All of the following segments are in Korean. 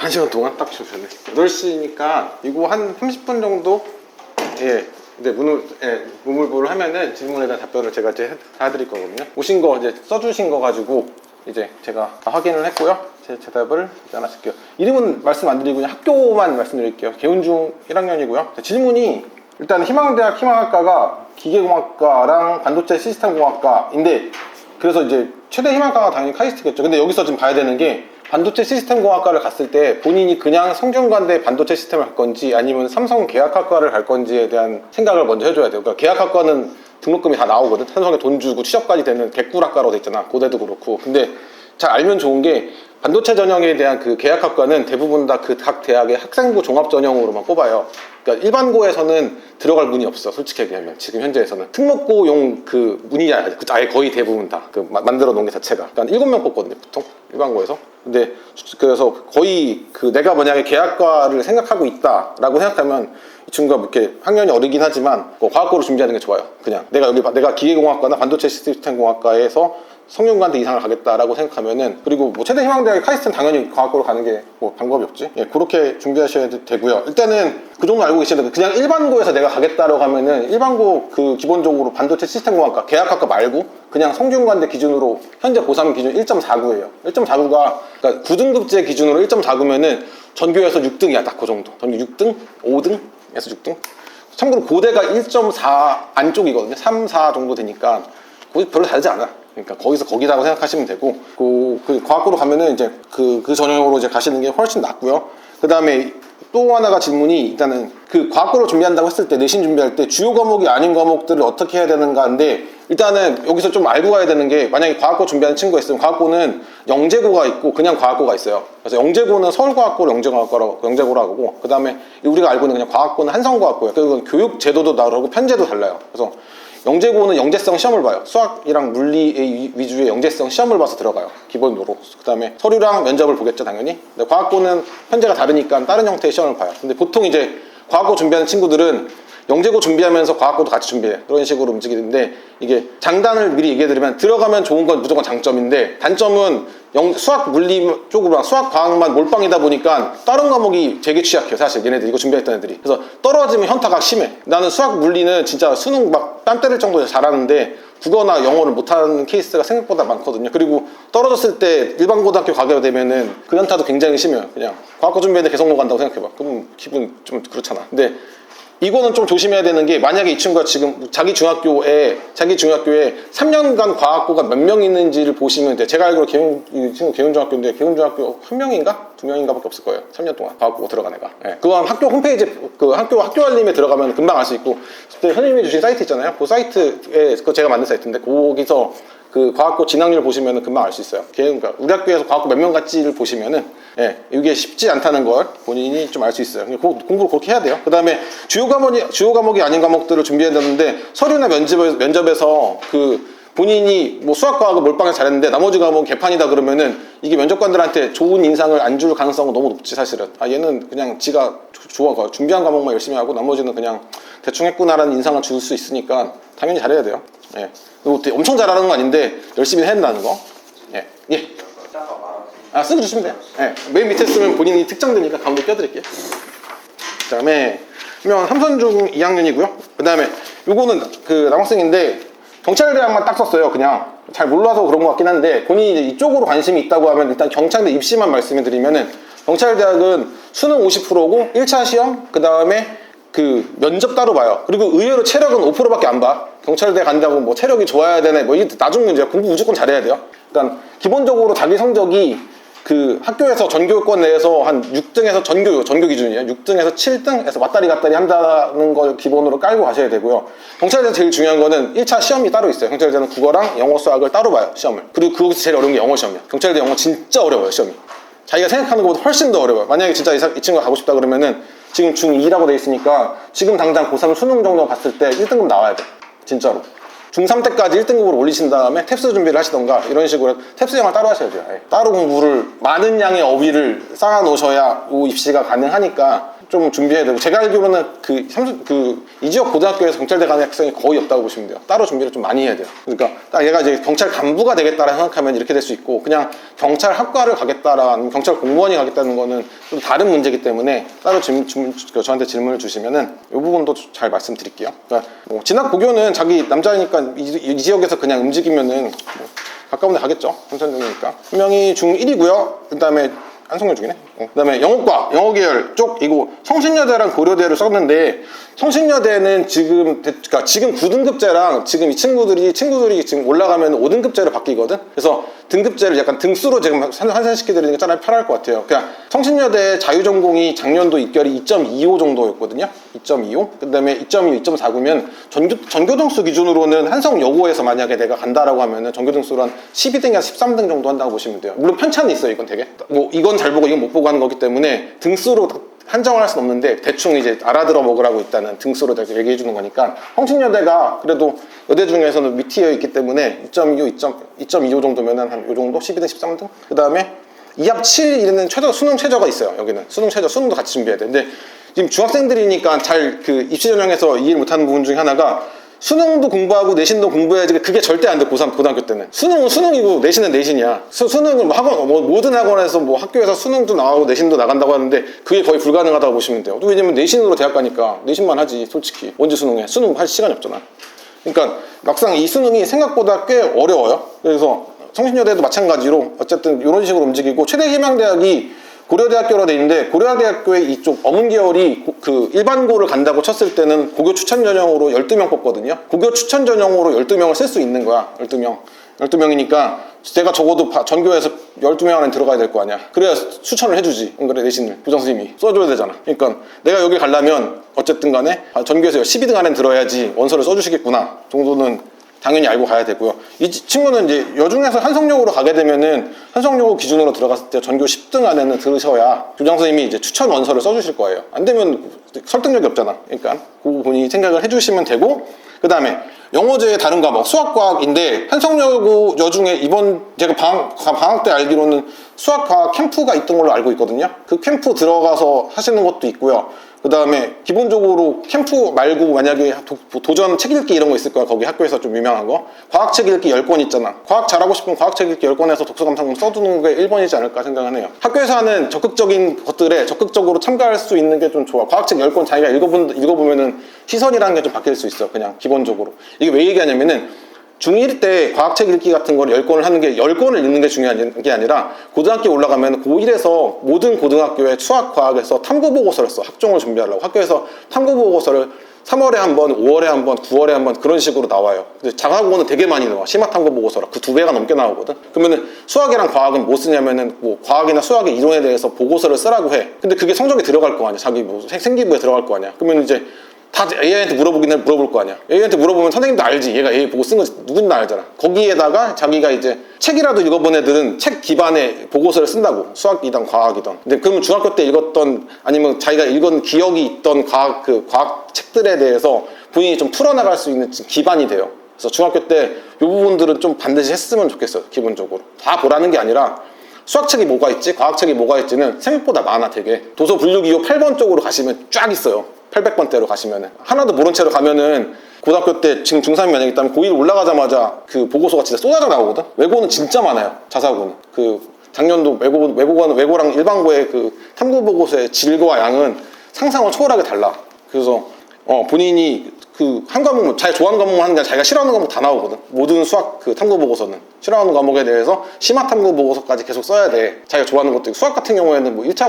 1시간 동안 딱 주셨네. 8시니까 이거 한 30분 정도 근데 문물부를 하면은 질문에 대한 답변을 제가 이제 해드릴 거거든요. 오신 거 이제 써주신 거 가지고 이제 제가 다 확인을 했고요. 제 대답을 하나씩 할게요. 이름은 말씀 안 드리고 그냥 학교만 말씀드릴게요. 개운중 1학년이고요. 질문이 일단 희망대학 희망학과가 기계공학과랑 반도체 시스템공학과인데 그래서 이제 최대 희망과가 당연히 카이스트겠죠. 근데 여기서 좀 봐야 되는 게 반도체 시스템공학과를 갔을 때 본인이 그냥 성균관대 반도체 시스템을 갈 건지 아니면 삼성 계약학과를 갈 건지에 대한 생각을 먼저 해줘야 돼요. 그러니까 계약학과는 등록금이 다 나오거든. 삼성에 돈 주고 취업까지 되는 개꿀학과로 돼 있잖아. 고대도 그렇고. 근데 잘 알면 좋은 게 반도체 전형에 대한 그 계약학과는 대부분 다 그 각 대학의 학생부 종합 전형으로만 뽑아요. 그러니까 일반고에서는 들어갈 문이 없어. 솔직히 얘기하면 지금 현재에서는 특목고용 그 문이 아예 거의 대부분 다 그 만들어 놓은 게 자체가 그러니까 7명 뽑거든요 보통 일반고에서. 근데 그래서 거의 그 내가 만약에 계약과를 생각하고 있다라고 생각하면 이 친구가 이렇게 학년이 어리긴 하지만 과학고를 준비하는 게 좋아요. 그냥 내가 기계공학과나 반도체 시스템공학과에서 성균관대 이상을 가겠다라고 생각하면은 그리고 뭐 최대 희망대학의 카이스트는 당연히 과학고로 가는 게 뭐 방법이 없지. 그렇게 준비하셔야 되고요. 일단은 그 정도 알고 계셔야 돼요. 그냥 일반고에서 내가 가겠다라고 하면은 일반고 그 기본적으로 반도체 시스템공학과 계약학과 말고 그냥 성균관대 기준으로 현재 고3 기준 1.49예요 1.49가 그러니까 9등급제 기준으로 1.49면은 전교에서 6등이야. 딱 그 정도. 전교 6등? 5등에서 6등? 참고로 고대가 1.4 안쪽이거든요. 3, 4 정도 되니까 별로 다르지 않아. 그러니까 거기다고 생각하시면 되고 그 과학고로 가면은 이제 그 전형으로 이제 가시는 게 훨씬 낫고요. 그 다음에 또 하나가 질문이 일단은 그 과학고를 준비한다고 했을 때 내신 준비할 때 주요 과목이 아닌 과목들을 어떻게 해야 되는가인데 일단은 여기서 좀 알고 가야 되는 게 만약에 과학고 준비하는 친구가 있으면 과학고는 영재고가 있고 그냥 과학고가 있어요. 그래서 영재고는 서울과학고를 영재고로 하고 그 다음에 우리가 알고 있는 그냥 과학고는 한성과학고예요. 그리고 교육 제도도 다르고 편제도 달라요. 그래서 영재고는 영재성 시험을 봐요. 수학이랑 물리 위주의 영재성 시험을 봐서 들어가요. 기본으로. 그 다음에 서류랑 면접을 보겠죠, 당연히. 근데 과학고는 현재가 다르니까 다른 형태의 시험을 봐요. 근데 보통 이제 과학고 준비하는 친구들은 영재고 준비하면서 과학고도 같이 준비해. 그런 식으로 움직이는데 이게 장단을 미리 얘기해드리면 들어가면 좋은 건 무조건 장점인데 단점은 수학 물리 쪽으로만 수학 과학만 몰빵이다 보니까 다른 과목이 되게 취약해요. 사실 얘네들 이거 준비했던 애들이. 그래서 떨어지면 현타가 심해. 나는 수학 물리는 진짜 수능 막 땀 때릴 정도로 잘하는데 국어나 영어를 못하는 케이스가 생각보다 많거든요. 그리고 떨어졌을 때 일반 고등학교 가게 되면은 그 현타도 굉장히 심해요. 그냥 과학고 준비했는데 개성고 간다고 생각해봐. 그럼 기분 좀 그렇잖아. 근데 이거는 좀 조심해야 되는 게 만약에 이 친구가 지금 자기 중학교에 3년간 과학고가 몇 명 있는지를 보시면 돼요. 제가 알기로 이 친구 개운중학교인데 개운중학교 1명인가? 2명인가 밖에 없을 거예요. 3년 동안 과학고 들어간 애가. 그건 학교 홈페이지 그 학교 알림에 들어가면 금방 알 수 있고 그때 선생님이 주신 사이트 있잖아요. 그 사이트에 그 제가 만든 사이트인데 거기서 그 과학고 진학률 보시면은 금방 알 수 있어요. 그러니까 우리 학교에서 과학고 몇 명 갔지를 보시면은 이게 쉽지 않다는 걸 본인이 좀 알 수 있어요. 공부를 그렇게 해야 돼요. 그 다음에 주요 과목이 아닌 과목들을 준비해야 되는데 서류나 면접에서 그 본인이 뭐 수학 과학을 몰빵을 잘했는데 나머지 과목은 개판이다 그러면은 이게 면접관들한테 좋은 인상을 안 줄 가능성은 너무 높지 사실은. 얘는 그냥 지가 좋아 준비한 과목만 열심히 하고 나머지는 그냥 대충 했구나라는 인상을 줄 수 있으니까 당연히 잘해야 돼요. 그리고 엄청 잘하는 건 아닌데 열심히 해야 된다는 거. 쓰고 주시면 돼요. 맨 밑에 쓰면 본인이 특정되니까 가운데 껴드릴게요. 그 다음에 삼선중 2학년이고요. 그 다음에 요거는 그 남학생인데 경찰대학만 딱 썼어요. 그냥 잘 몰라서 그런 것 같긴 한데 본인이 이제 이쪽으로 관심이 있다고 하면 일단 경찰대 입시만 말씀을 드리면은 경찰대학은 수능 50%고 1차 시험 그 다음에 그 면접 따로 봐요. 그리고 의외로 체력은 5%밖에 안 봐. 경찰대 간다고 뭐 체력이 좋아야 되네 뭐 이게 나중 문제야. 공부 무조건 잘해야 돼요. 그러니까 기본적으로 자기 성적이 그 학교에서 전교권 내에서 한 6등에서 전교 기준이에요. 6등에서 7등에서 왔다리 갔다리 한다는 걸 기본으로 깔고 가셔야 되고요. 경찰대 제일 중요한 거는 1차 시험이 따로 있어요. 경찰대는 국어랑 영어 수학을 따로 봐요. 시험을. 그리고 그거기서 제일 어려운 게 영어 시험이야. 경찰대 영어 진짜 어려워요. 시험이. 자기가 생각하는 것보다 훨씬 더 어려워요. 만약에 진짜 이 친구가 가고 싶다 그러면은 지금 중2라고 돼 있으니까 지금 당장 고3 수능 정도 봤을 때 1등급 나와야 돼. 진짜로. 중3 때까지 1등급으로 올리신 다음에 탭스 준비를 하시던가 이런 식으로 탭스 영어 따로 하셔야죠. 따로 공부를 많은 양의 어휘를 쌓아 놓으셔야 이 입시가 가능하니까 좀 준비해야 되고, 제가 알기로는 이 지역 고등학교에서 경찰대 가는 학생이 거의 없다고 보시면 돼요. 따로 준비를 좀 많이 해야 돼요. 그러니까 딱 얘가 이제 경찰 간부가 되겠다라 생각하면 이렇게 될 수 있고, 그냥 경찰 학과를 가겠다라, 아니면 경찰 공무원이 가겠다는 거는 좀 다른 문제이기 때문에 따로 저한테 질문을 주시면은 이 부분도 잘 말씀드릴게요. 그러니까 뭐 진학 고교는 자기 남자이니까 이 지역에서 그냥 움직이면은 뭐 가까운 데 가겠죠. 삼천동이니까. 한 명이 중1이고요. 그 다음에 한성여 중이네. 그 다음에 영어과, 영어계열 쪽, 이거 성신여대랑 고려대를 썼는데, 성신여대는 지금 9등급제랑 지금 이 친구들이 지금 올라가면 5등급제로 바뀌거든? 그래서 등급제를 약간 등수로 지금 환산시켜드리는 게 차라리 편할 것 같아요. 그냥 성신여대 자유전공이 작년도 입결이 2.25 정도였거든요. 2.25. 그 다음에 2.25, 2.49면 전교등수 기준으로는 한성여고에서 만약에 내가 간다라고 하면은 전교등수로 한 12등이나 13등 정도 한다고 보시면 돼요. 물론 편차는 있어요, 이건 되게. 뭐, 이건 잘 보고 이건 못 보고 하는 거기 때문에 등수로 한정을 할 수는 없는데, 대충 이제 알아들어 먹으라고 일단은 등수로 얘기해 주는 거니까, 성신여대가 그래도 여대 중에서는 밑티어 있기 때문에 2.25 정도면은 한 요 정도? 12등, 13등? 그 다음에 2합 7 이런 수능 최저가 있어요. 여기는 수능 최저, 수능도 같이 준비해야 돼. 근데 지금 중학생들이니까 잘 입시 전형에서 이해를 못하는 부분 중에 하나가, 수능도 공부하고 내신도 공부해야지. 그게 절대 안 돼. 고3 고등학교 때는 수능은 수능이고 내신은 내신이야. 수능은 모든 학원에서 학교에서 수능도 나가고 내신도 나간다고 하는데, 그게 거의 불가능하다고 보시면 돼요. 또 왜냐면 내신으로 대학 가니까 내신만 하지. 솔직히 언제 수능해? 수능 할 시간이 없잖아. 그러니까 막상 이 수능이 생각보다 꽤 어려워요. 그래서 성신여대도 마찬가지로 어쨌든 이런 식으로 움직이고, 최대 희망대학이 고려대학교로 돼 있는데, 고려대학교의 이쪽 어문계열이 일반고를 간다고 쳤을 때는 고교 추천 전형으로 12명 뽑거든요. 고교 추천 전형으로 12명을 쓸 수 있는 거야. 12명이니까 제가 적어도 전교에서 12명 안에 들어가야 될 거 아니야. 그래야 추천을 해주지. 그래, 내신을 부장선생님이 써줘야 되잖아. 그러니까 내가 여기 가려면 어쨌든 간에 전교에서 12등 안에 들어야지 원서를 써주시겠구나 정도는 당연히 알고 가야 되고요. 이 친구는 이제 여중에서 한성여고로 가게 되면은 한성여고 기준으로 들어갔을 때 전교 10등 안에는 들으셔야 교장 선생님이 이제 추천 원서를 써주실 거예요. 안 되면 설득력이 없잖아. 그러니까 그거 본인이 생각을 해주시면 되고, 그 다음에 영어제의 다른 과목 수학과학인데, 한성여고 여중에 이번 제가 방학 때 알기로는 수학과학 캠프가 있던 걸로 알고 있거든요. 그 캠프 들어가서 하시는 것도 있고요. 그 다음에 기본적으로 캠프 말고 만약에 도전 책 읽기 이런 거 있을 거야. 거기 학교에서 좀 유명한 거 과학책 읽기 10권 있잖아. 과학 잘하고 싶으면 과학책 읽기 10권에서 독서감상문 써두는 게 1번이지 않을까 생각은 해요. 학교에서 하는 적극적인 것들에 적극적으로 참가할 수 있는 게 좀 좋아. 과학책 10권 자기가 읽어보면은 시선이라는 게 좀 바뀔 수 있어. 그냥 기본적으로. 이게 왜 얘기하냐면은, 중1 때 과학책 읽기 같은 걸 10권을 하는 게, 10권을 읽는 게 중요한 게 아니라, 고등학교 올라가면 고1에서 모든 고등학교의 수학, 과학에서 탐구보고서를 써. 학종을 준비하려고. 학교에서 탐구보고서를 3월에 한 번, 5월에 한 번, 9월에 한 번 그런 식으로 나와요. 근데 장학고는 되게 많이 나와. 심화탐구보고서라. 그 2배가 넘게 나오거든. 그러면은 수학이랑 과학은 뭐 쓰냐면은, 뭐 과학이나 수학의 이론에 대해서 보고서를 쓰라고 해. 근데 그게 성적에 들어갈 거 아니야. 자기 뭐 생기부에 들어갈 거 아니야. 그러면 이제 다 AI한테 물어볼 거 아니야. AI한테 물어보면 선생님도 알지. 얘가 AI 보고 쓴 거 누군지 알잖아. 거기에다가 자기가 이제 책이라도 읽어본 애들은 책 기반의 보고서를 쓴다고. 수학이든 과학이든. 근데 그러면 중학교 때 읽었던, 아니면 자기가 읽은 기억이 있던 과학 책들에 대해서 본인이 좀 풀어나갈 수 있는 기반이 돼요. 그래서 중학교 때 이 부분들은 좀 반드시 했으면 좋겠어요. 기본적으로. 다 보라는 게 아니라, 수학책이 뭐가 있지, 과학책이 뭐가 있지는 생각보다 많아. 되게 도서 분류 기호 8번 쪽으로 가시면 쫙 있어요. 800번대로 가시면은. 하나도 모른 채로 가면은 고등학교 때 지금 중3이 만약에 있다면 고1 올라가자마자 그 보고서가 진짜 쏟아져 나오거든. 외고는 진짜 많아요. 자사고는. 작년도 외고랑 일반고의 탐구 보고서의 질과 양은 상상을 초월하게 달라. 그래서 본인이 한 과목, 자기 좋아하는 과목만 하는 게 아니라 자기가 싫어하는 과목 다 나오거든. 모든 수학 탐구 보고서는 싫어하는 과목에 대해서 심화 탐구 보고서까지 계속 써야 돼. 자기가 좋아하는 것도 있고, 수학 같은 경우에는 뭐 1차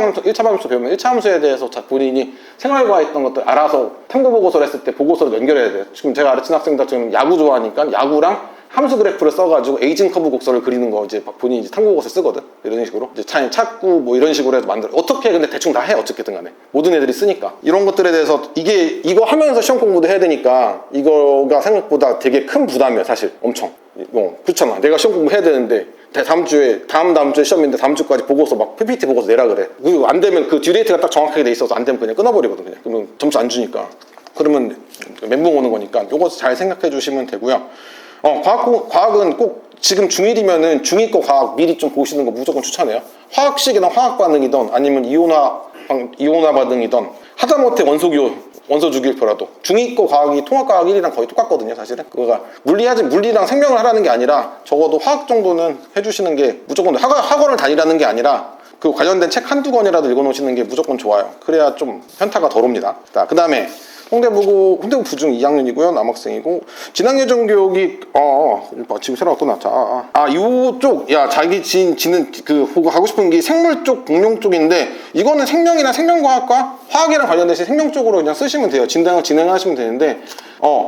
함수 배우면 1차 함수에 대해서 본인이 생활과에 있던 것들 알아서 탐구 보고서를 했을 때 보고서를 연결해야 돼. 지금 제가 가르치는 학생들 지금 야구 좋아하니까 야구랑 함수 그래프를 써가지고 에이징 커브 곡선을 그리는 거 이제 본인이 이제 탐구 보고서 쓰거든. 이런 식으로 이제 찾고 뭐 이런 식으로 해서 만들어. 어떻게 근데 대충 다 해. 어떻게든 간에 모든 애들이 쓰니까. 이런 것들에 대해서 이거 하면서 시험 공부도 해야 되니까 이거가 생각보다 되게 큰 부담이야. 사실 엄청. 그렇잖아. 내가 시험 공부 해야 되는데 다음 주에 시험인데 다음 주까지 보고서 막 PPT 보고서 내라 그래. 그리고 안 되면 그 듀레이트가 딱 정확하게 돼 있어서 안 되면 그냥 끊어버리거든. 그냥. 그러면 점수 안 주니까. 그러면 멘붕 오는 거니까 요거 잘 생각해 주시면 되고요. 과학은 꼭 지금 중1이면은 중2 거 과학 미리 좀 보시는 거 무조건 추천해요. 화학식이나 화학 반응이든 아니면 이온화 반응이든 하다못해 원소 주기율표라도 중2거 과학이 통합과학 1이랑 거의 똑같거든요. 사실은 그거가 물리랑 생명을 하라는 게 아니라 적어도 화학 정도는 해주시는 게 무조건 학원을 다니라는 게 아니라 그 관련된 책 한두 권이라도 읽어놓으시는 게 무조건 좋아요. 그래야 좀 현타가 덜 옵니다. 그 다음에 홍대부 부중 2학년이고요. 남학생이고 진학예정 교육이 지금 새로 왔구나. 이쪽 자기 지는 그 하고 싶은 게 생물 쪽, 공룡 쪽인데 이거는 생명이나 생명과학과 화학이랑 관련돼서 생명 쪽으로 그냥 쓰시면 돼요. 진행하시면 되는데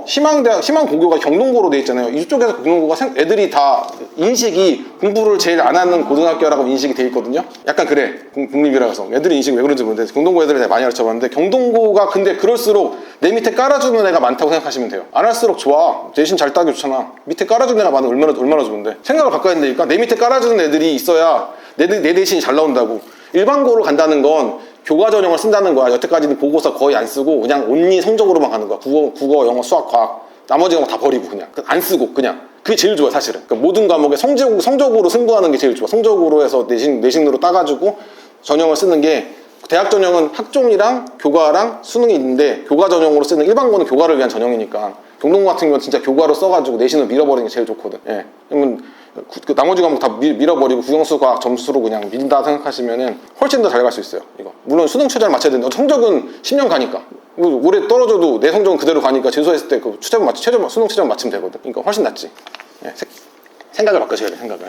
희망고교가 경동고로 돼 있잖아요. 이쪽에서 경동고가 애들이 다 인식이 공부를 제일 안 하는 고등학교라고 인식이 돼 있거든요. 약간 그래. 국립이라서 애들이 인식이 왜 그런지 모르겠는데 경동고 애들을 많이 가르쳐봤는데 경동고가 근데 그럴수록 내 밑에 깔아주는 애가 많다고 생각하시면 돼요. 안 할수록 좋아. 대신 잘 따기 좋잖아. 밑에 깔아주는 애가 많으면 얼마나 좋은데. 생각을 바꿔야 된다니까. 내 밑에 깔아주는 애들이 있어야 내 대신이 잘 나온다고. 일반고로 간다는 건 교과 전형을 쓴다는 거야. 여태까지는 보고서 거의 안 쓰고 그냥 온리 성적으로만 가는 거야. 국어, 영어, 수학, 과학 나머지 과목 다 버리고 그냥 안 쓰고 그냥 그게 제일 좋아 사실은. 그러니까 모든 과목에 성적으로 승부하는 게 제일 좋아. 성적으로 해서 내신으로 따가지고 전형을 쓰는 게 대학 전형은 학종이랑 교과랑 수능이 있는데 교과 전형으로 쓰는 일반고는 교과를 위한 전형이니까 경동고 같은 경우는 진짜 교과로 써가지고 내신을 밀어버리는 게 제일 좋거든. 예. 그러면 나머지 과목 다 밀어버리고 국영수 과학 점수로 그냥 민다 생각하시면은 훨씬 더 잘 갈 수 있어요. 이거 물론 수능 최저를 맞춰야 되는데 성적은 10년 가니까 올해 떨어져도 내 성적은 그대로 가니까 재수했을 때 그 수능 최저 맞추면 되거든. 그러니까 훨씬 낫지. 예. 생각을 바꾸셔야 돼. 생각을.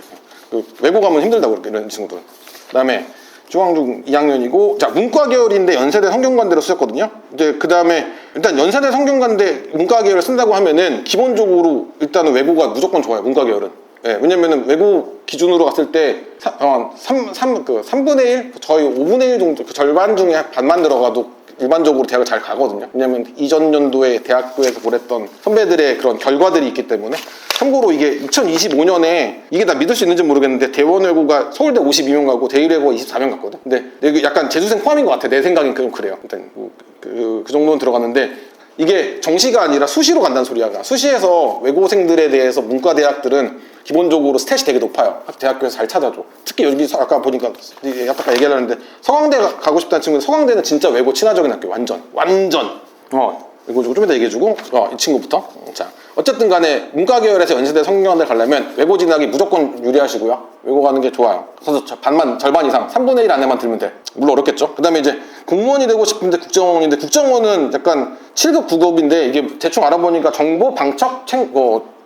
외고 가면 힘들다고 그렇게 이런 친구들은. 그다음에 중앙중 2학년이고 자 문과 계열인데 연세대 성균관대로 쓰셨거든요. 이제 그 다음에 일단 연세대 성균관대 문과 계열을 쓴다고 하면은 기본적으로 일단은 외고가 무조건 좋아요. 문과 계열은. 예, 왜냐면은 외고 기준으로 갔을 때 3분의 1? 저희 5분의 1 정도 그 절반 중에 반만 들어가도 일반적으로 대학을 잘 가거든요. 왜냐면 이전 연도에 대학교에서 보냈던 선배들의 그런 결과들이 있기 때문에. 참고로 이게 2025년에 이게 다 믿을 수 있는지 모르겠는데 대원외고가 서울대 52명 가고 대일외고가 24명 갔거든. 근데 이게 약간 재수생 포함인 것 같아. 내 생각엔 좀 그래요. 일단 그 정도는 들어갔는데 이게 정시가 아니라 수시로 간다는 소리야. 수시에서 외고생들에 대해서 문과 대학들은 기본적으로 스탯이 되게 높아요. 대학교에서 잘 찾아줘. 특히 여기서 아까 보니까 아까 얘기하려는데 서강대 가고 싶다는 친구는 서강대는 진짜 외고 친화적인 학교. 완전 이거 좀 이따 얘기해주고 이 친구부터. 자 어쨌든 간에 문과 계열에서 연세대 성균관대 가려면 외고 진학이 무조건 유리하시고요. 외고 가는 게 좋아요. 그래서 절반 이상 3분의 1 안에만 들면 돼. 물론 어렵겠죠. 그 다음에 이제 공무원이 되고 싶은데 국정원인데 국정원은 약간 7급 9급인데 이게 대충 알아보니까 정보, 방첩,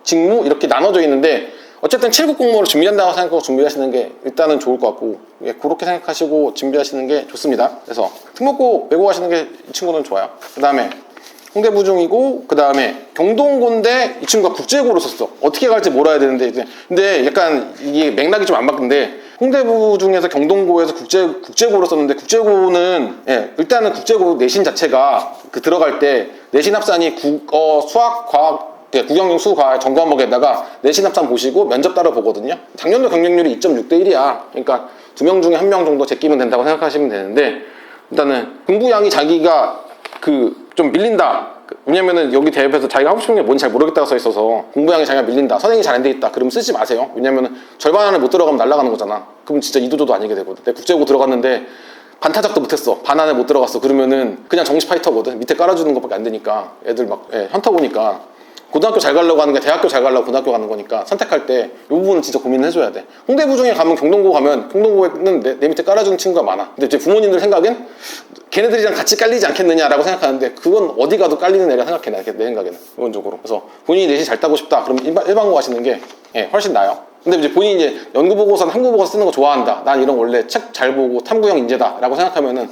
직무 이렇게 나눠져 있는데 어쨌든 7급 공무원을 준비한다고 생각하고 준비하시는 게 일단은 좋을 것 같고 그렇게 생각하시고 준비하시는 게 좋습니다. 그래서 특목고 외고 가시는 게 이 친구는 좋아요. 그 다음에 홍대부 중이고 그 다음에 경동고인데 이 친구가 국제고로 썼어. 어떻게 갈지 몰라야 되는데 근데 약간 이게 맥락이 좀 안 맞는데 홍대부 중에서 경동고에서 국제고로 썼는데 국제고는 일단은 국제고 내신 자체가 들어갈 때 내신 합산이 국어, 수학, 과학 국영용 수과 전 과목에다가 내신 합산 보시고 면접 따로 보거든요. 작년도 경쟁률이 2.6대 1이야. 그러니까 2명 중에 1명 정도 제끼면 된다고 생각하시면 되는데 일단은 공부량이 자기가 좀 밀린다. 왜냐면은 여기 대입에서 자기가 하고 싶은 게 뭔지 잘 모르겠다고 써 있어서 공부량이 자기가 밀린다. 선행이 잘 안 돼 있다. 그러면 쓰지 마세요. 왜냐면은 절반 안에 못 들어가면 날아가는 거잖아. 그럼 진짜 이도저도 아니게 되거든. 내가 국제고 들어갔는데 반타작도 못했어. 반 안에 못 들어갔어. 그러면은 그냥 정시 파이터거든. 밑에 깔아주는 것밖에 안 되니까 애들 막 현타 오니까 고등학교 잘 가려고 하는 게 대학교 잘 가려고 고등학교 가는 거니까 선택할 때 이 부분은 진짜 고민을 해줘야 돼. 홍대부 중에 가면 경동고 가면 경동고에는 내 밑에 깔아주는 친구가 많아. 근데 이제 부모님들 생각엔 걔네들이랑 같이 깔리지 않겠느냐라고 생각하는데 그건 어디 가도 깔리는 애라 생각해 내 생각에는 기본적으로. 그래서 본인이 내신 잘 따고 싶다 그러면 일반고 가시는 게 훨씬 나아요. 근데 이제 본인이 이제 연구보고서나 한국보고서 쓰는 거 좋아한다. 난 이런 원래 책 잘 보고 탐구형 인재다라고 생각하면은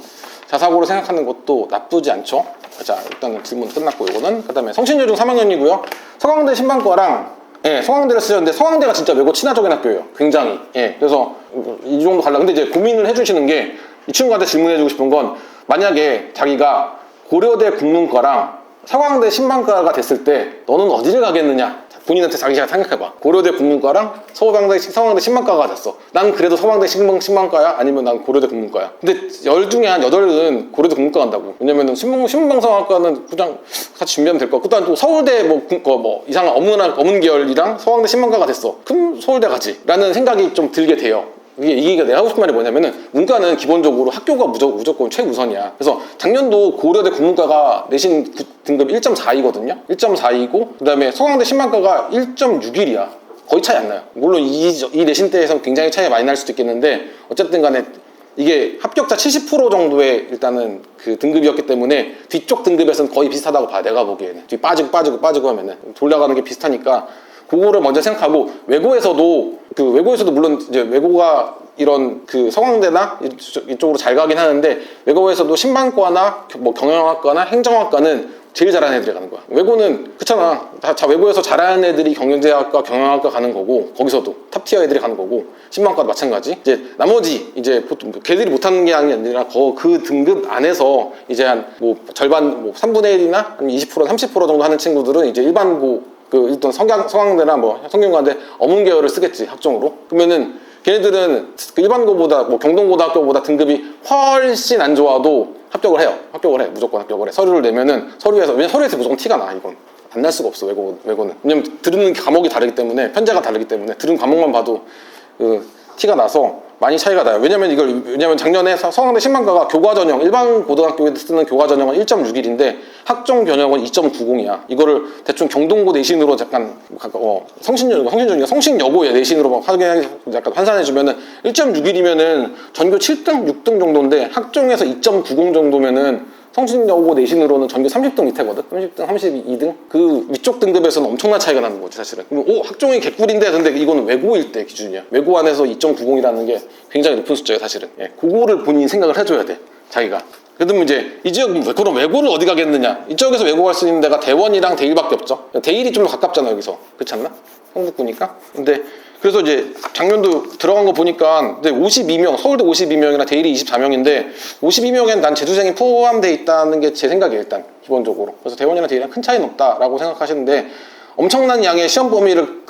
자사고로 생각하는 것도 나쁘지 않죠. 자 일단은 질문 끝났고 이거는 그 다음에 성신여중 3학년이고요 서강대 신방과랑 서강대를 쓰셨는데 서강대가 진짜 외고 친화적인 학교예요. 굉장히. 그래서 이 정도 가려고. 근데 이제 고민을 해주시는 게 이 친구한테 질문해주고 싶은 건 만약에 자기가 고려대 국문과랑 서강대 신방과가 됐을 때 너는 어디를 가겠느냐. 본인한테 자기가 생각해봐. 고려대 국문과랑 서강대 신방과가 됐어. 난 그래도 서강대 신방과야? 아니면 난 고려대 국문과야? 근데 10 중에 한 8은 고려대 국문과 간다고. 왜냐면은 신문방송학과는 그냥 같이 준비하면 될 거. 그다음 또 서울대 이상한 어문 계열이랑 서강대 신방과가 됐어. 그럼 서울대 가지. 라는 생각이 좀 들게 돼요. 이게 내가 하고 싶은 말이 뭐냐면은 문과는 기본적으로 학교가 무조건 최우선이야. 그래서 작년도 고려대 국문과가 내신 등급 1.42거든요. 1.42고 그다음에 서강대 신방과가 1.61이야. 거의 차이 안 나요. 물론 이 내신 때에서 굉장히 차이가 많이 날 수도 있겠는데 어쨌든 간에 이게 합격자 70% 정도의 일단은 그 등급이었기 때문에 뒤쪽 등급에서는 거의 비슷하다고 봐. 내가 보기에는 뒤 빠지고 하면은 돌아가는 게 비슷하니까 그거를 먼저 생각하고 외고에서도 물론 이제 외고가 이런 그 서강대나 이쪽으로 잘 가긴 하는데 외고에서도 신방과나 뭐 경영학과나 행정학과는 제일 잘하는 애들이 가는 거야. 외고는 그렇잖아. 다 외고에서 잘하는 애들이 경영대학과 경영학과 가는 거고 거기서도 탑티어 애들이 가는 거고 신방과도 마찬가지. 이제 나머지 이제 보통 걔들이 못하는 게 아니라 그 등급 안에서 이제 한 뭐 절반 뭐 3분의 1이나 20% 30% 정도 하는 친구들은 이제 일반고 그 일단 서강대나 뭐 성균관대 어문 계열을 쓰겠지 학종으로. 그러면은 걔네들은 그 일반고보다 뭐 경동고등학교보다 등급이 훨씬 안 좋아도 합격을 해. 무조건 합격을 해. 서류를 내면은 왜냐면 서류에서 무조건 티가 나. 이건 안 날 수가 없어. 외고는. 왜냐면 들은 과목이 다르기 때문에 편제가 다르기 때문에 들은 과목만 봐도 그 티가 나서 많이 차이가 나요. 왜냐면 작년에 서강대 신방과가 교과 전형 일반 고등학교에 쓰는 교과 전형은 1.61인데 학종 변형은 2.90이야. 이거를 대충 경동고 내신으로 약간 성신여고의 내신으로 막 약간 환산해주면은 1.61이면은 전교 7등, 6등 정도인데 학종에서 2.90 정도면은 성신여고 내신으로는 전교 30등 밑에거든? 30등, 32등? 그 위쪽 등급에서는 엄청난 차이가 나는 거지 사실은. 그럼 학종이 개꿀인데 근데 이거는 외고일 때 기준이야. 외고 안에서 2.90이라는 게 굉장히 높은 숫자예요 사실은. 예, 그거를 본인이 생각을 해줘야 돼 자기가. 그러면 이제 이 지역은 그럼 외고를 어디 가겠느냐? 이쪽에서 외고 갈 수 있는 데가 대원이랑 대일밖에 없죠. 대일이 좀 더 가깝잖아 여기서. 그렇지 않나? 성북구니까. 근데 그래서 이제 작년도 들어간 거 보니까 52명, 서울대 52명이나 대일이 24명인데 52명엔 난 재수생이 포함되어 있다는 게 제 생각이에요 일단 기본적으로. 그래서 대원이랑 대일이랑 큰 차이는 없다라고 생각하시는데 엄청난 양의 시험 범위를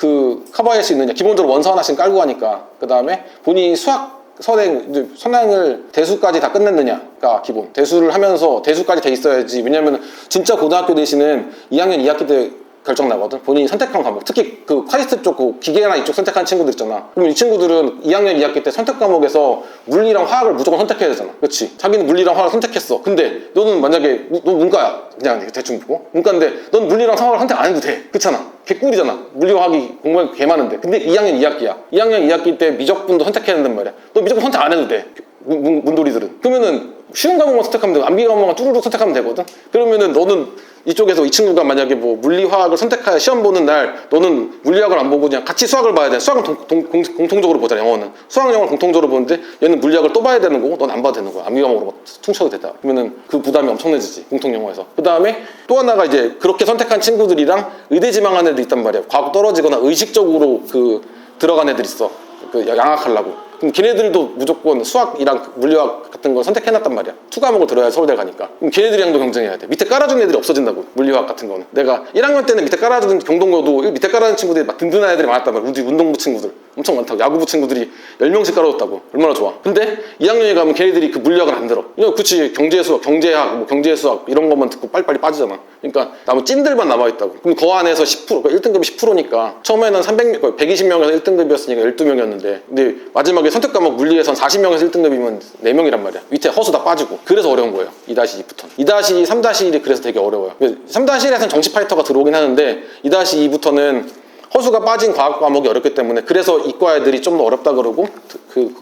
커버할 수 있느냐. 기본적으로 원서 하나씩 깔고 가니까. 그 다음에 본인이 수학 선행을 대수까지 다 끝냈느냐가 기본. 대수를 하면서 대수까지 돼 있어야지. 왜냐면 진짜 고등학교 내신은 2학년 2학기 때 결정 나거든. 본인이 선택한 과목. 특히 그 카이스트 쪽 기계나 이쪽 선택한 친구들 있잖아. 그럼 이 친구들은 2학년 2학기 때 선택 과목에서 물리랑 화학을 무조건 선택해야 되잖아. 그렇지? 자기는 물리랑 화학을 선택했어. 근데 너는 만약에 너 문과야. 그냥 대충 보고 문과인데 넌 물리랑 화학을 선택 안 해도 돼. 그렇잖아. 개꿀이잖아. 물리와 화학이 공부가 개 많은데. 근데 2학년 2학기야. 2학년 2학기 때 미적분도 선택해야 된단 말이야. 너 미적분 선택 안 해도 돼. 문돌이들은. 그러면은 쉬운 과목만 선택하면 되고 암기 과목만 뚜루룩 선택하면 되거든. 그러면은 너는 이쪽에서 이 친구가 만약에 뭐 물리화학을 선택할 시험 보는 날 너는 물리학을 안 보고 그냥 같이 수학을 봐야 돼. 수학은 공통적으로 보잖아. 영어는 수학 영어를 공통적으로 보는데 얘는 물리학을 또 봐야 되는 거고 넌 안 봐도 되는 거야. 암기 과목으로 퉁쳐도 된다. 그러면은 그 부담이 엄청나지지 공통 영어에서. 그 다음에 또 하나가 이제 그렇게 선택한 친구들이랑 의대 지망하는 애들 있단 말이야. 과거 떨어지거나 의식적으로 들어간 애들 있어. 양악하려고. 그럼 걔네들도 무조건 수학이랑 물리학 같은 걸 선택해놨단 말이야. 투 과목을 들어야 서울대 가니까. 그럼 걔네들이랑도 경쟁해야 돼. 밑에 깔아준 애들이 없어진다고. 물리학 같은 거는. 내가 1학년 때는 밑에 깔아주는 경동고도 밑에 깔아준 친구들이 막 든든한 애들이 많았단 말이야. 우리 운동부 친구들 엄청 많다고. 야구부 친구들이 10명씩 깔아줬다고. 얼마나 좋아. 근데 2학년에 가면 걔네들이 그 물리학을 안 들어. 그치 경제수학, 경제학, 뭐 경제수학 이런 것만 듣고 빨리빨리 빠지잖아. 그러니까 나무 찐들만 남아있다고. 그럼 그 안에서 10%, 그러니까 1등급이 10%니까 처음에는 120명에서 1등급이었으니까 12명이었는데 근데 마지막에 선택 과목 물리에선 40명에서 1등급이면 4명이란 말이야. 밑에 허수 다 빠지고. 그래서 어려운 거예요. 2-2부터는. 2-2, 3-1이 그래서 되게 어려워요. 3-1에서는 정시 파이터가 들어오긴 하는데 2-2부터는 허수가 빠진 과학 과목이 어렵기 때문에 그래서 이과 애들이 좀 더 어렵다 그러고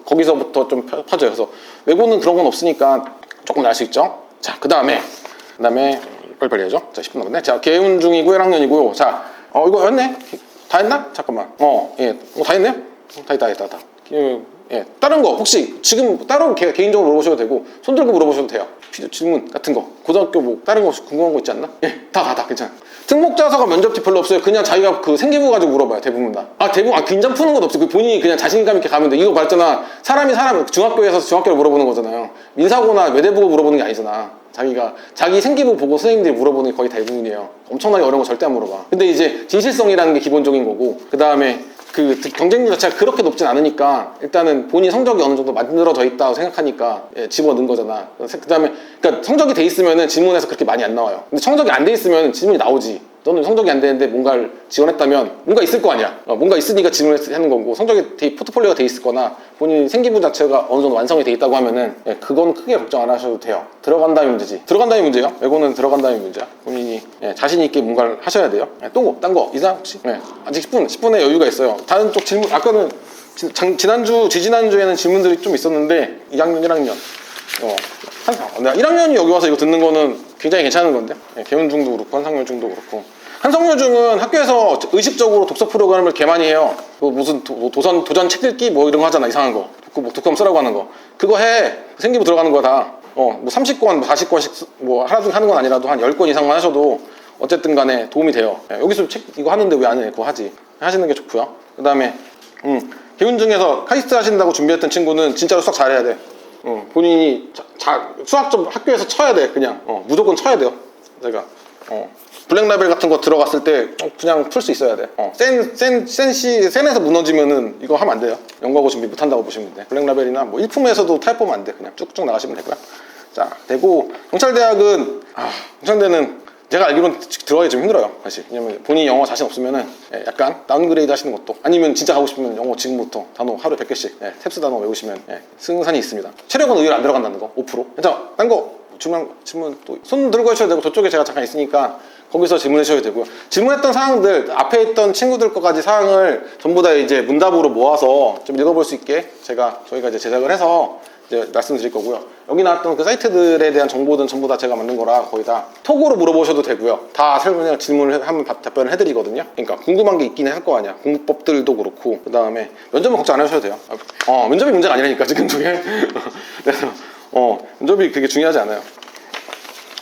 거기서부터 좀 퍼져요. 그래서 외고는 그런 건 없으니까 조금 알 수 있죠. 자, 그 다음에 빨리빨리 해야죠. 자, 10분 남았네. 자, 개운 중이고 1학년이고요. 자, 이거 했네? 다 했나? 잠깐만. 다 했네요? 다. 예, 다른 거 혹시 지금 따로 개인적으로 물어보셔도 되고 손 들고 물어보셔도 돼요. 질문 같은 거 고등학교 뭐 다른 거 궁금한 거 있지 않나? 예, 다 괜찮아. 특목자서가 면접지 별로 없어요. 그냥 자기가 그 생기부 가지고 물어봐요. 대부분 다. 대부분 긴장 푸는 것도 없어요. 그 본인이 그냥 자신감 있게 가면 돼. 이거 말했잖아. 사람 중학교에서 중학교를 물어보는 거잖아요. 민사고나 외대 보고 물어보는 게 아니잖아. 자기 생기부 보고 선생님들이 물어보는 게 거의 대부분이에요. 엄청나게 어려운 거 절대 안 물어봐. 근데 이제 진실성이라는 게 기본적인 거고 그 다음에 그 경쟁률 자체가 그렇게 높진 않으니까 일단은 본인 성적이 어느 정도 만들어져 있다고 생각하니까 집어넣은 거잖아. 그 다음에 그러니까 성적이 돼 있으면은 질문에서 그렇게 많이 안 나와요. 근데 성적이 안 돼 있으면 질문이 나오지. 너는 성적이 안 되는데 뭔가를 지원했다면 뭔가 있을 거 아니야. 뭔가 있으니까 지원을 하는 거고, 성적이 포트폴리오가 돼 있을 거나 본인 생기부 자체가 어느 정도 완성이 돼 있다고 하면은 그건 크게 걱정 안 하셔도 돼요. 들어간다면 문제지. 들어간다면 문제예요. 외고는 들어간다면 문제야. 본인이 자신 있게 뭔가를 하셔야 돼요. 또 딴 거 이상 혹시? 아직 10분의 여유가 있어요. 다른 쪽 질문, 아까는 지지난주에는 질문들이 좀 있었는데 2학년 1학년 내가 1학년이 여기 와서 이거 듣는 거는 굉장히 괜찮은 건데, 개운중도 그렇고 한성여중도 그렇고. 한성여중은 학교에서 의식적으로 독서 프로그램을 개 많이 해요. 무슨 도전 책 읽기 뭐 이런 거 하잖아. 이상한 거 독후감 쓰라고 하는 거. 그거 해. 생기부 들어가는 거야 다. 뭐 30권 40권씩 뭐 하나 하는 건 아니라도 한 10권 이상만 하셔도 어쨌든 간에 도움이 돼요. 여기서 책 이거 하는데 왜 안 해? 그거 하지. 하시는 게 좋고요. 그 다음에 개운중에서 카이스트 하신다고 준비했던 친구는 진짜로 수학 잘해야 돼. 본인이 수학 좀 학교에서 쳐야 돼. 그냥 무조건 쳐야 돼요. 제가 블랙라벨 같은 거 들어갔을 때 그냥 풀 수 있어야 돼. 센에서 무너지면은 이거 하면 안 돼요. 연구하고 준비 못 한다고 보시면 돼. 블랙라벨이나 뭐 일품에서도 타협 보면 안 돼. 그냥 쭉쭉 나가시면 되고요. 자, 되고 경찰대학은 경찰대는 제가 알기로는 들어가기 좀 힘들어요, 사실. 왜냐면 본인이 영어 자신 없으면은 약간 다운그레이드 하시는 것도, 아니면 진짜 가고 싶으면 영어 지금부터 단어 하루에 100개씩 탭스 단어 외우시면 승산이 있습니다. 체력은 의외로 안 들어간다는 거, 5%. 자, 딴 거 질문 또 손 들고 하셔야 되고, 저쪽에 제가 잠깐 있으니까 거기서 질문해 주셔야 되고요. 질문했던 사항들, 앞에 있던 친구들 거까지 사항을 전부 다 이제 문답으로 모아서 좀 읽어볼 수 있게 저희가 이제 제작을 해서 이제 말씀드릴 거고요. 여기 나왔던 그 사이트들에 대한 정보든 전부 다 제가 만든 거라 거의 다 톡으로 물어보셔도 되고요. 다 설명을 질문을 하면 답변을 해드리거든요. 그러니까 궁금한 게 있긴 할 거 아니야. 공부법들도 그렇고. 그 다음에 면접은 걱정 안 하셔도 돼요. 면접이 문제가 아니라니까 지금 저게. 그래서 면접이 그게 중요하지 않아요.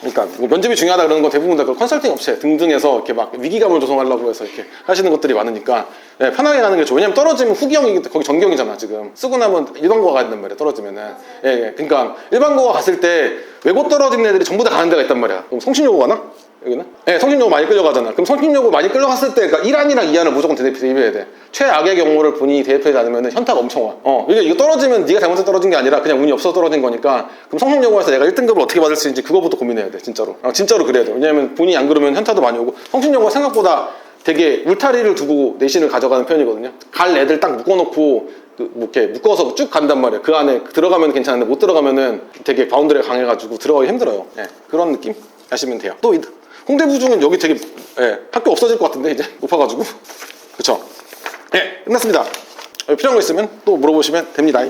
그러니까 뭐 면접이 중요하다 그러는 건 대부분 다 그 컨설팅 업체 등등에서 이렇게 막 위기감을 조성하려고 해서 이렇게 하시는 것들이 많으니까 편하게 가는 게 좋아요. 왜냐면 떨어지면 후기형이 거기 전경이잖아. 지금 쓰고 나면 일반고가 가야 된단 말이야. 떨어지면은. 그러니까 일반고가 갔을 때 외고 떨어진 애들이 전부 다 가는 데가 있단 말이야. 그럼 성신여고 가나? 여기는? 성신여고 많이 끌려가잖아. 그럼 성신여고 많이 끌려갔을 때, 그러니까 1안이랑 2안을 무조건 대입해야 돼. 최악의 경우를 본인이 대입하지 않으면 현타가 엄청 와. 이거 떨어지면 네가 잘못해서 떨어진 게 아니라 그냥 운이 없어서 떨어진 거니까, 그럼 성신여고에서 내가 1등급을 어떻게 받을 수 있는지 그거부터 고민해야 돼. 진짜로. 진짜로 그래야 돼. 왜냐면 본인이 안 그러면 현타도 많이 오고, 성신여고가 생각보다 되게 울타리를 두고 내신을 가져가는 편이거든요. 갈 애들 딱 묶어놓고 뭐 이렇게 묶어서 쭉 간단 말이에요. 그 안에 들어가면 괜찮은데 못 들어가면은 되게 바운더리가 강해가지고 들어가기 힘들어요. 그런 느낌 하시면 돼요. 또 홍대부중은 여기 되게 학교 없어질 것 같은데 이제 높아가지고. 그쵸? 끝났습니다. 필요한 거 있으면 또 물어보시면 됩니다.